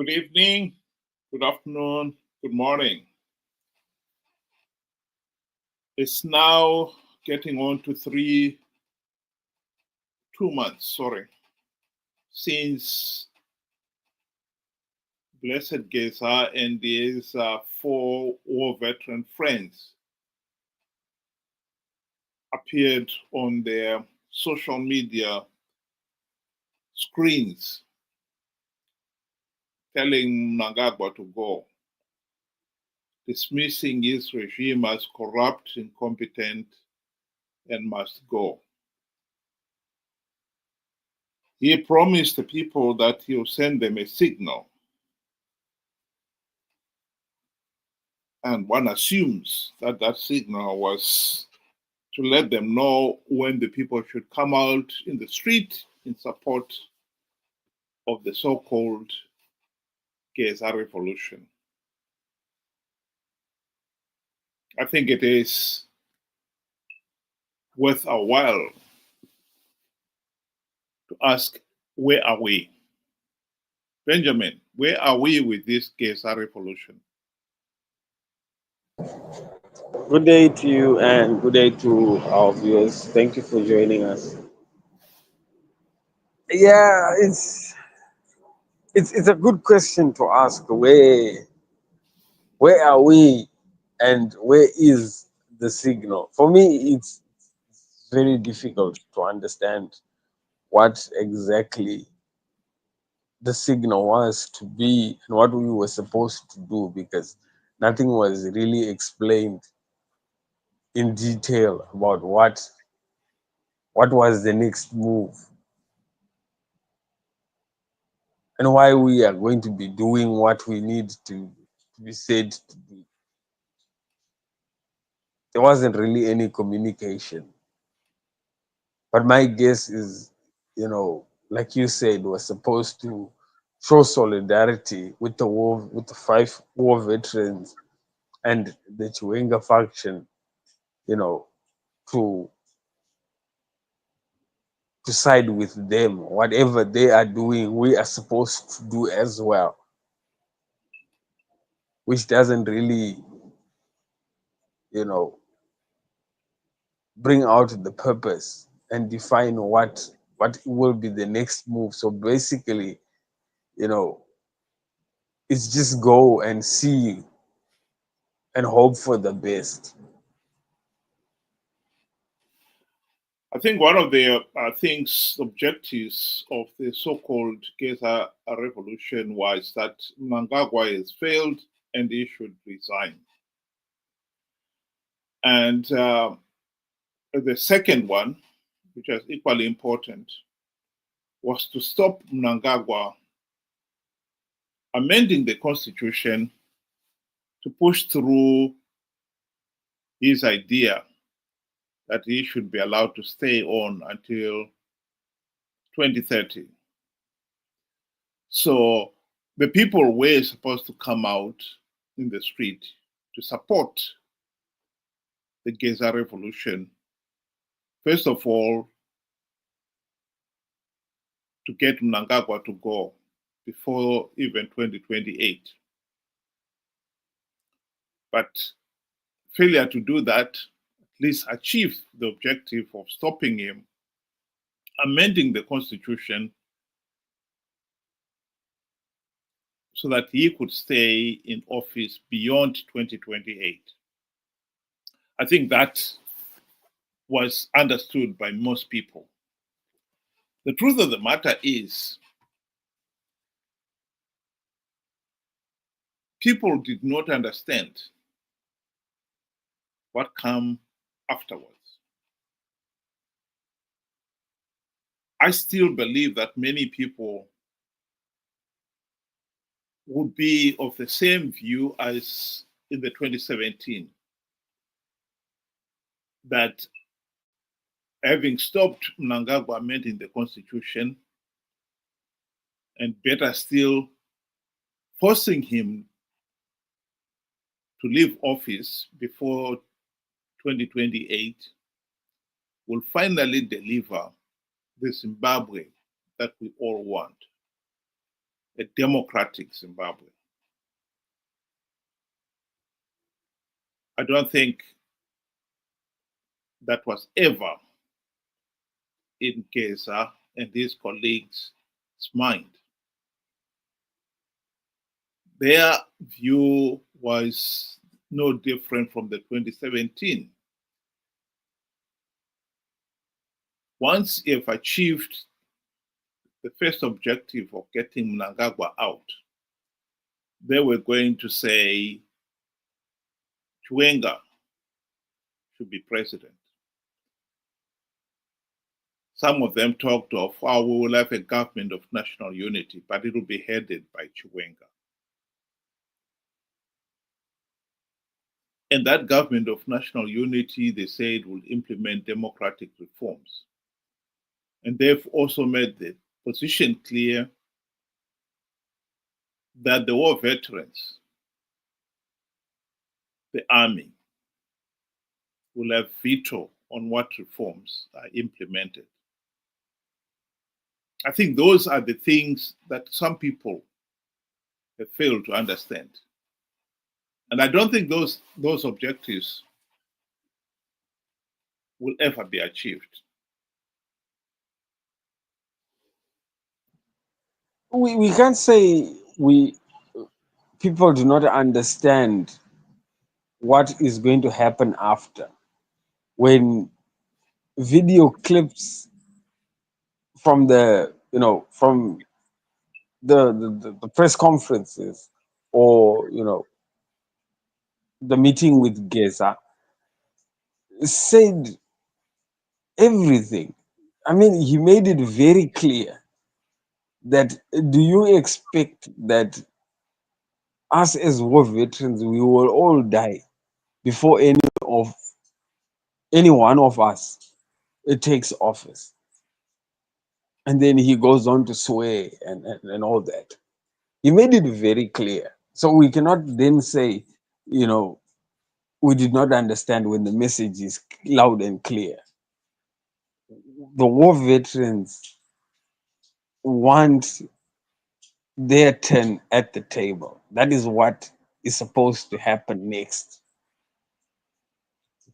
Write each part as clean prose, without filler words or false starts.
Good evening, good afternoon, good morning. It's now getting on to 2 months, since Blessed Geza and his four war veteran friends appeared on their social media screens telling Mnangagwa to go, dismissing his regime as corrupt, incompetent, and must go. He promised the people that he'll send them a signal. And one assumes that that signal was to let them know when the people should come out in the street in support of the so-called Geza revolution. I think it is worth a while to ask, where are we? Benjamin, where are we with this Geza revolution? Good day to you and good day to our viewers. Thank you for joining us. Yeah, it's a good question to ask. Where are we and where is the signal? For me, it's very difficult to understand what exactly the signal was to be and what we were supposed to do because nothing was really explained in detail about what was the next move and why we are going to be doing what we need to be said to do. There wasn't really any communication. But my guess is, like you said, was supposed to show solidarity with with the five war veterans and the Chiwenga faction, you know, to to side with them. Whatever they are doing, we are supposed to do as well, which doesn't really, you know, bring out the purpose and define what will be the next move. So basically, you know, it's just go and see and hope for the best. I think one of the objectives of the so-called Geza revolution was that Mnangagwa has failed and he should resign. And the second one, which is equally important, was to stop Mnangagwa amending the constitution to push through his idea that he should be allowed to stay on until 2030. So the people were supposed to come out in the street to support the Geza revolution. First of all, to get Mnangagwa to go before even 2028. But failure to do that at least achieved the objective of stopping him, amending the constitution so that he could stay in office beyond 2028. I think that was understood by most people. The truth of the matter is, people did not understand what came afterwards. I still believe that many people would be of the same view as in the 2017, that having stopped Mnangagwa amending the constitution, and better still, forcing him to leave office before 2028, will finally deliver the Zimbabwe that we all want. a democratic Zimbabwe. I don't think that was ever in Geza and his colleagues' mind. Their view was no different from the 2017. Once you've achieved the first objective of getting Mnangagwa out, they were going to say Chiwenga should be president. Some of them talked of, oh, we will have a government of national unity, but it will be headed by Chiwenga. And that government of national unity, they said, will implement democratic reforms. And they've also made the position clear that the war veterans, the army, will have veto on what reforms are implemented. I think those are the things that some people have failed to understand. And I don't think those objectives will ever be achieved. We can't say people do not understand what is going to happen after, when video clips from the press conferences, or the meeting with Geza, said everything. I mean, he made it very clear that, do you expect that us as war veterans, we will all die before any one of us takes office? And then he goes on to swear and all that. He made it very clear. So we cannot then say, we did not understand, when the message is loud and clear. The war veterans want their turn at the table. That is what is supposed to happen next.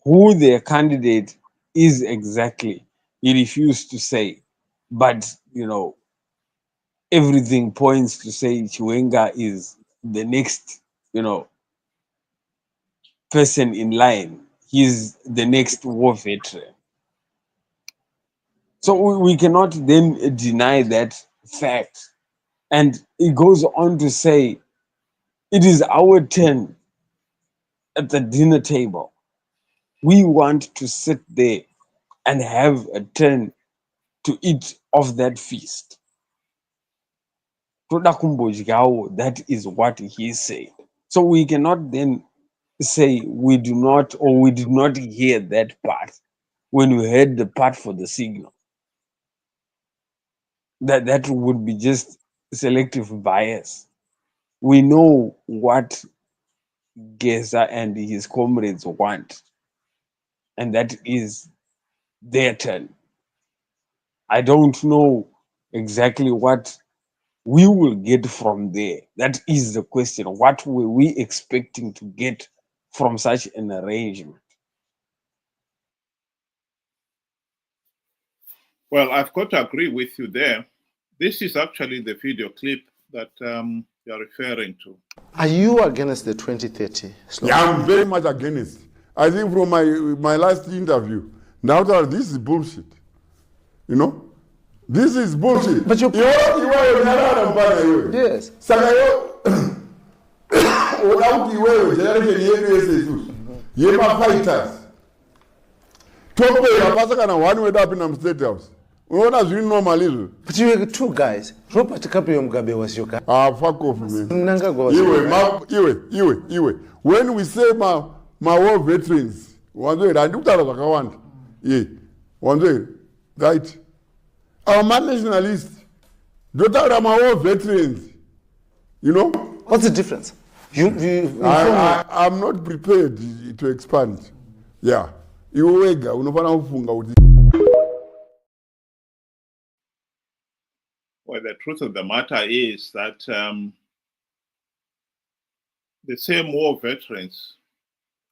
Who their candidate is exactly, he refused to say. But, everything points to say Chiwenga is the next, person in line. He's the next war veteran. So we cannot then deny that fact. And it goes on to say, it is our turn at the dinner table. We want to sit there and have a turn to eat of that feast. That is what he said. So we cannot then say we did not hear that part when we heard the part for the signal. That would be just selective bias. We know what Geza and his comrades want, and that is their turn. I don't know exactly what we will get from there. That is the question. What were we expecting to get from such an arrangement? Well, I've got to agree with you there. This is actually the video clip that you're referring to. Are you against the 2030 slogan? Yeah, I'm very much against. I think from my last interview, now that this is bullshit. This is bullshit. But you yes. Fighters. Topera pasakana one way up in the State House. Unaona zviri normal izvo. But you were two guys. Robert Kapio Mugabe was your guy. Ah, fuck off, man. Mnangagwa was your guy. Iwe. When we say my war veterans, wanzwe ndikutaura zvakawanda. Wanzwe, right? Our man nationalists, ndotaura my war veterans. What's the difference? I'm not prepared to expand. Yeah. Iwega unofana kufunga kuti. Well, the truth of the matter is that the same war veterans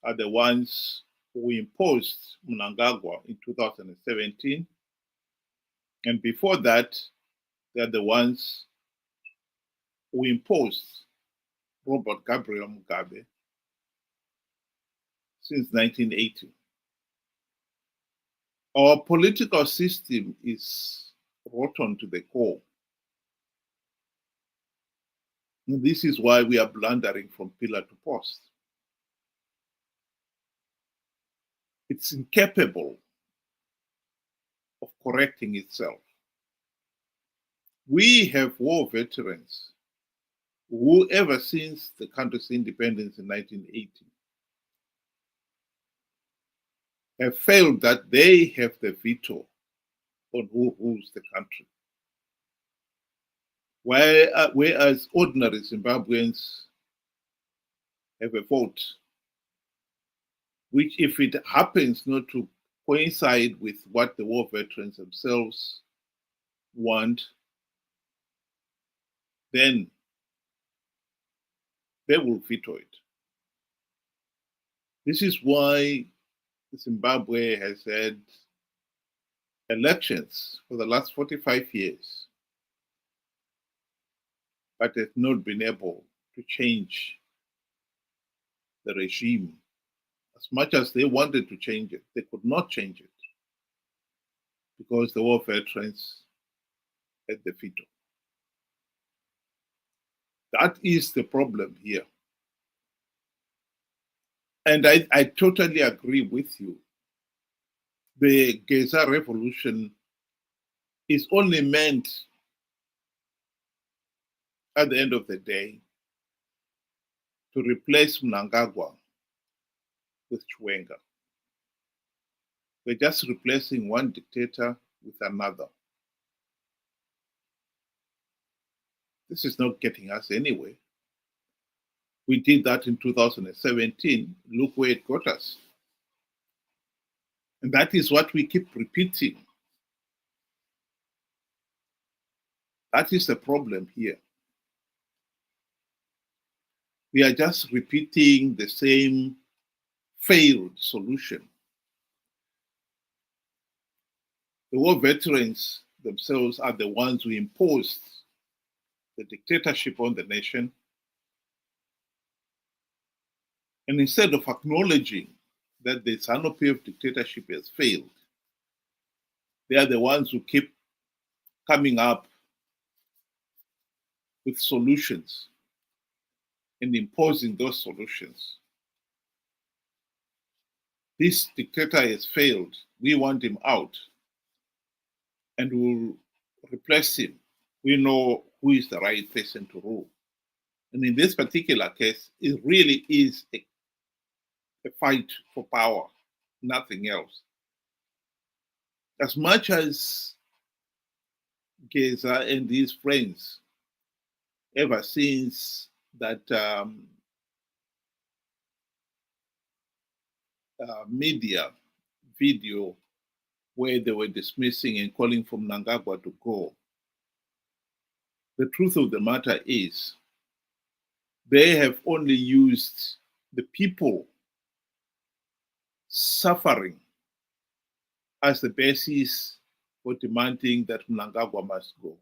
are the ones who imposed Mnangagwa in 2017. And before that, they're the ones who imposed Robert Gabriel Mugabe since 1980. Our political system is rotten to the core. And this is why we are blundering from pillar to post. It's incapable of correcting itself. We have war veterans who, ever since the country's independence in 1980, have felt that they have the veto on who rules the country. Whereas ordinary Zimbabweans have a vote, which, if it happens not to coincide with what the war veterans themselves want, then they will veto it. This is why Zimbabwe has had elections for the last 45 years, but has not been able to change the regime. As much as they wanted to change it, they could not change it because the war veterans had the veto. That is the problem here. And I totally agree with you. The Geza revolution is only meant, at the end of the day, to replace Mnangagwa with Chiwenga. We're just replacing one dictator with another. This is not getting us anywhere. We did that in 2017. Look where it got us. And that is what we keep repeating. That is the problem here. We are just repeating the same failed solution. The war veterans themselves are the ones who imposed the dictatorship on the nation. And instead of acknowledging that the ZANU-PF dictatorship has failed, they are the ones who keep coming up with solutions and imposing those solutions. This dictator has failed. We want him out. And we'll replace him. We know who is the right person to rule. And in this particular case, it really is a fight for power, nothing else. As much as Geza and his friends, ever since that media video where they were dismissing and calling for Mnangagwa to go, the truth of the matter is they have only used the people suffering as the basis for demanding that Mnangagwa must go.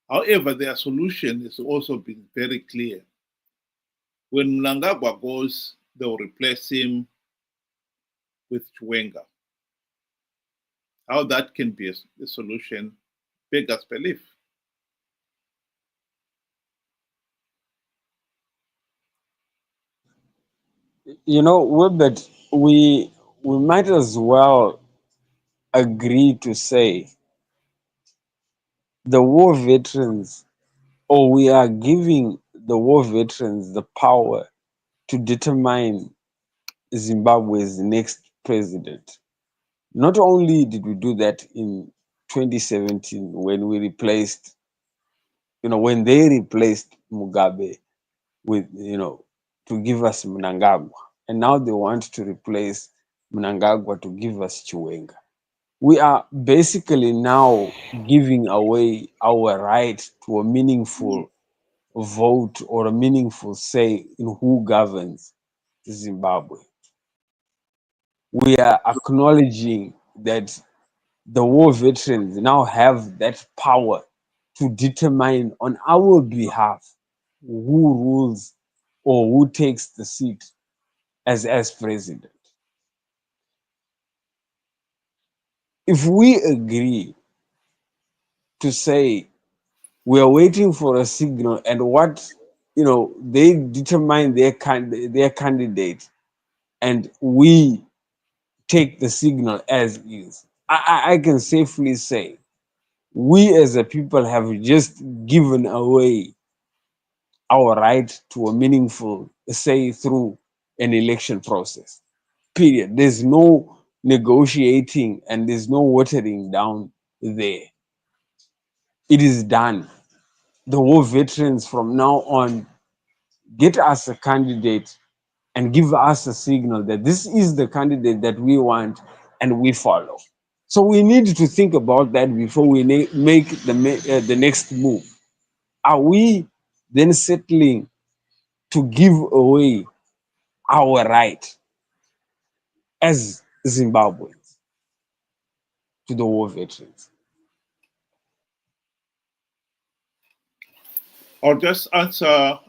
However, their solution has also been very clear. When Mnangagwa goes, they'll replace him with Chiwenga. How that can be a solution beggars belief. You know, Wilbert, we might as well agree to say the war veterans, or we are giving the war veterans the power to determine Zimbabwe's next president. Not only did we do that in 2017 when we replaced, when they replaced Mugabe with, to give us Mnangagwa, and now they want to replace Mnangagwa to give us Chiwenga. we are basically now giving away our right to a meaningful vote or a meaningful say in who governs Zimbabwe. We are acknowledging that the war veterans now have that power to determine on our behalf who rules or who takes the seat as president. If we agree to say we are waiting for a signal and what they determine their candidate and we take the signal as is, I can safely say we as a people have just given away our right to a meaningful say through an election process. Period. There's no negotiating and there's no watering down there. It is done. The war veterans from now on get us a candidate and give us a signal that this is the candidate that we want and we follow. So we need to think about that before we make the next move. Are we then settling to give away our right as Zimbabweans to the war veterans? I'll just answer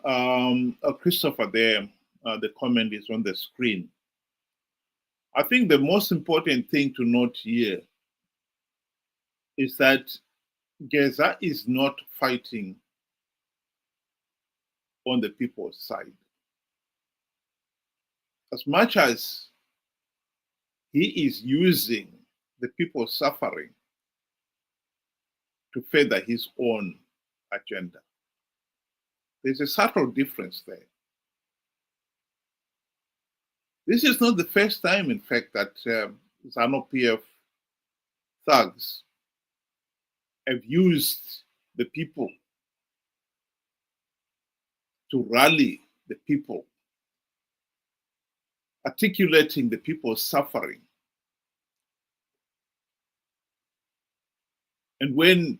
Christopher there. The comment is on the screen. I think the most important thing to note here is that Geza is not fighting on the people's side. As much as he is using the people suffering to further his own agenda. There's a subtle difference there. This is not the first time, in fact, that ZANU-PF thugs have used the people to rally the people, articulating the people's suffering. And when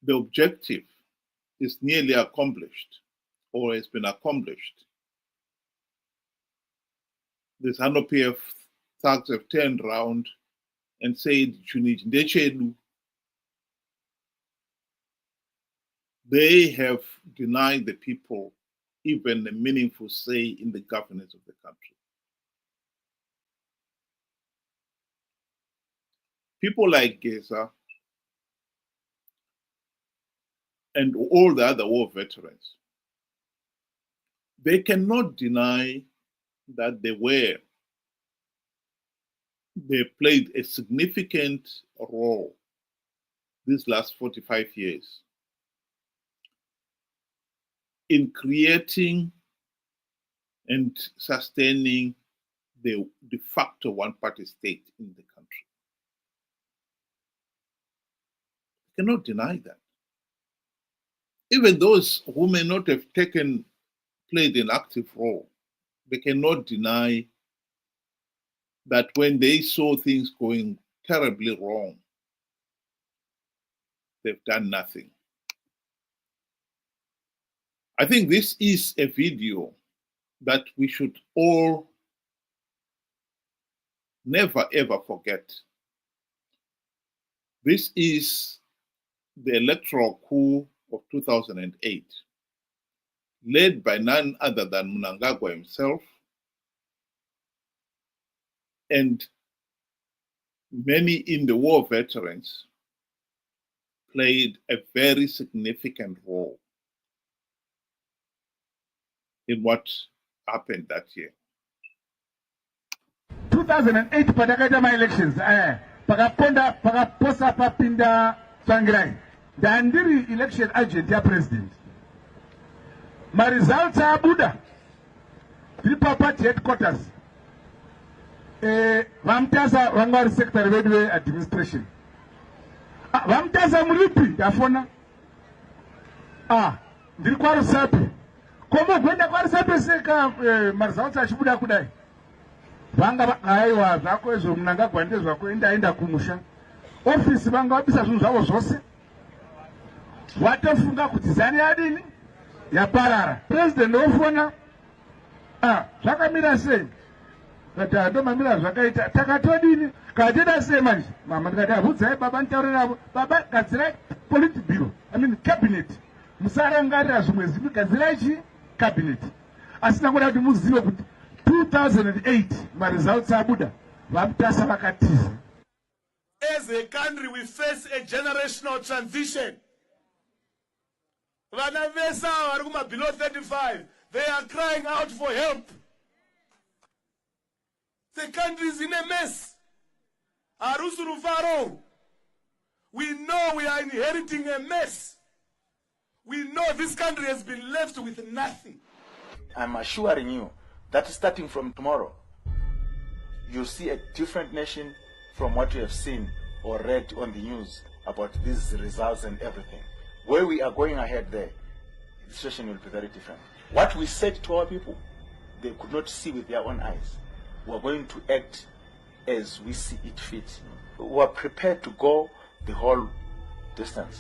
the objective is nearly accomplished or has been accomplished, the ZANU-PF thugs have turned around and said, they have denied the people even a meaningful say in the governance of the country. People like Geza and all the other war veterans, they cannot deny that they played a significant role these last 45 years in creating and sustaining the de facto one-party state in the country. You cannot deny that. Even those who may not have played an active role, they cannot deny that when they saw things going terribly wrong, they've done nothing. I think this is a video that we should all never ever forget. This is the electoral coup of 2008, led by none other than Mnangagwa himself and many in the war veterans played a very significant role in what happened that year. 2008 patakaita ma-elections pakaposa papinda Tsvangirai ndandiri election agent ya president. Ma-results abuda tiri party headquarters vamutasa vanga vari secretary vedu ve-administration vamutasa muripi yafona ndiri kwarusapi koma gwenda kwarusapi seka ma-results achibuda kudai vanga aiwa zvako izvo Mnangagwa ndezvako endaenda kumusha ofisi vangabisa zvinhu zvavo zvose. Watofunga kuti zani yadini yaparara. President ofona zvakamira sei? Kati atomamira zvakaita takatodini katida sei manje? Mama ndikati abvudzai baba nditaurira navo. Baba gadzirai politburo, cabinet. Musarangarira zvimwe zvinhu, gadzirai chi cabinet. Asi nangoda kuti muzive kuti 2008 maresults abuda vamutasa vakatiza. As a country, we face a generational transition. Vana vesa vari kuma below 35, they are crying out for help. The country is in a mess. Arusuru Faro. We know we are inheriting a mess. We know this country has been left with nothing. I'm assuring you that starting from tomorrow, you'll see a different nation from what you have seen or read on the news about these results and everything. Where we are going ahead there, the situation will be very different. What we said to our people, they could not see with their own eyes. We are going to act as we see it fit. We are prepared to go the whole distance.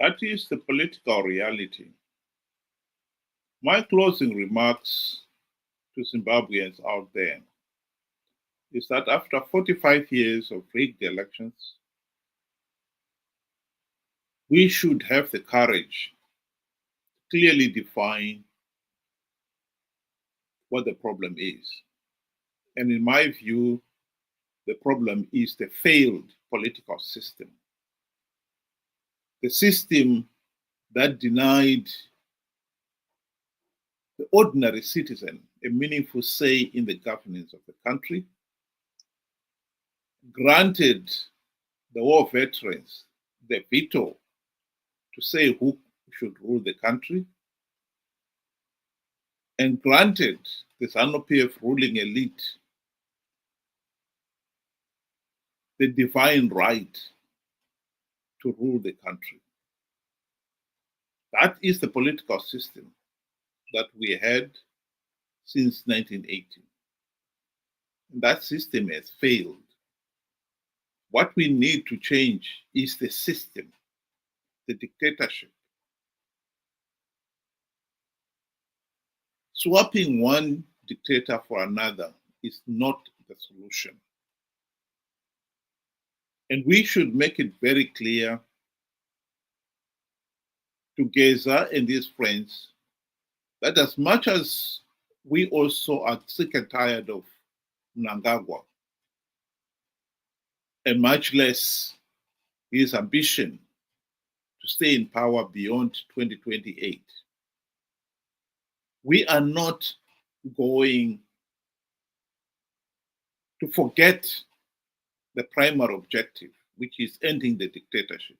That is the political reality. My closing remarks to Zimbabweans out there is that after 45 years of rigged elections, we should have the courage to clearly define what the problem is. And in my view, the problem is the failed political system. The system that denied the ordinary citizen a meaningful say in the governance of the country, granted the war veterans the veto to say who should rule the country, and granted the ZANU-PF ruling elite the divine right to rule the country. That is the political system that we had since 1980. And that system has failed. What we need to change is the system, the dictatorship. Swapping one dictator for another is not the solution. And we should make it very clear to Geza and his friends that as much as we also are sick and tired of Mnangagwa, and much less his ambition to stay in power beyond 2028, we are not going to forget the primary objective, which is ending the dictatorship,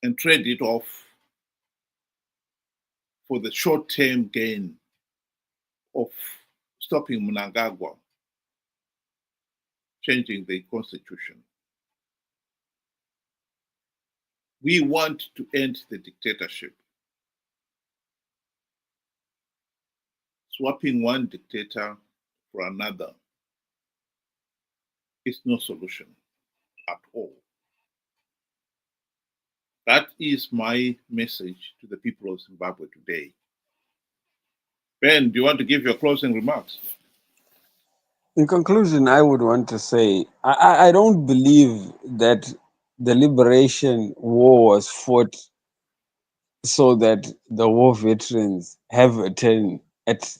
and trade it off for the short-term gain of stopping Mnangagwa changing the constitution. We want to end the dictatorship. Swapping one dictator for another is no solution at all. That is my message to the people of Zimbabwe today. Ben, do you want to give your closing remarks? In conclusion, I would want to say I don't believe that the liberation war was fought so that the war veterans have a turn at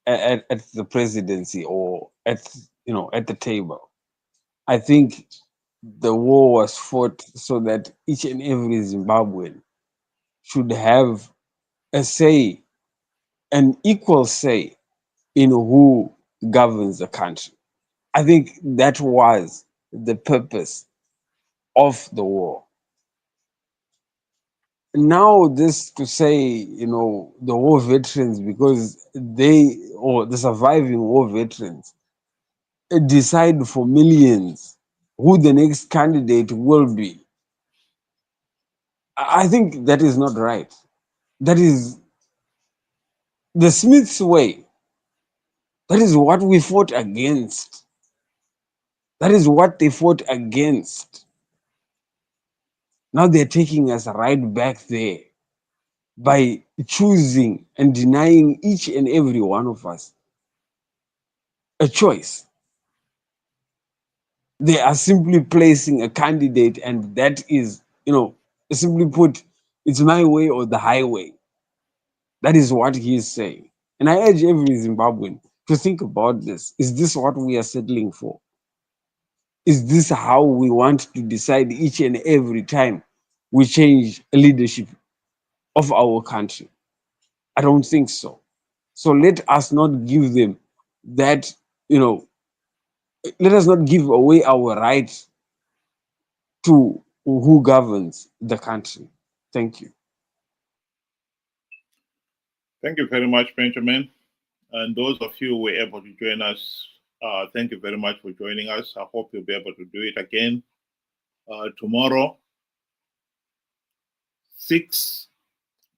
the presidency or at the table. I think the war was fought so that each and every Zimbabwean should have a say, an equal say in who governs the country. I think that was the purpose of the war. Now, this to say, the war veterans, because they, or the surviving war veterans, decide for millions who the next candidate will be. I think that is not right. That is the Smiths way. That is what we fought against. That is what they fought against. Now they're taking us right back there by choosing and denying each and every one of us a choice. They are simply placing a candidate, and that is, simply put, it's my way or the highway. That is what he is saying. And I urge every Zimbabwean to think about this. Is this what we are settling for? Is this how we want to decide each and every time we change leadership of our country? I don't think so. So let us not give them that, let us not give away our right to who governs the country. Thank you. Thank you very much, Benjamin. And those of you who were able to join us, thank you very much for joining us. I hope you'll be able to do it again tomorrow, 6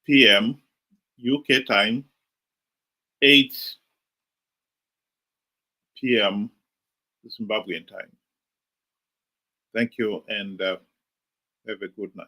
p.m. UK time, 8 p.m. Zimbabwean time. Thank you, and have a good night.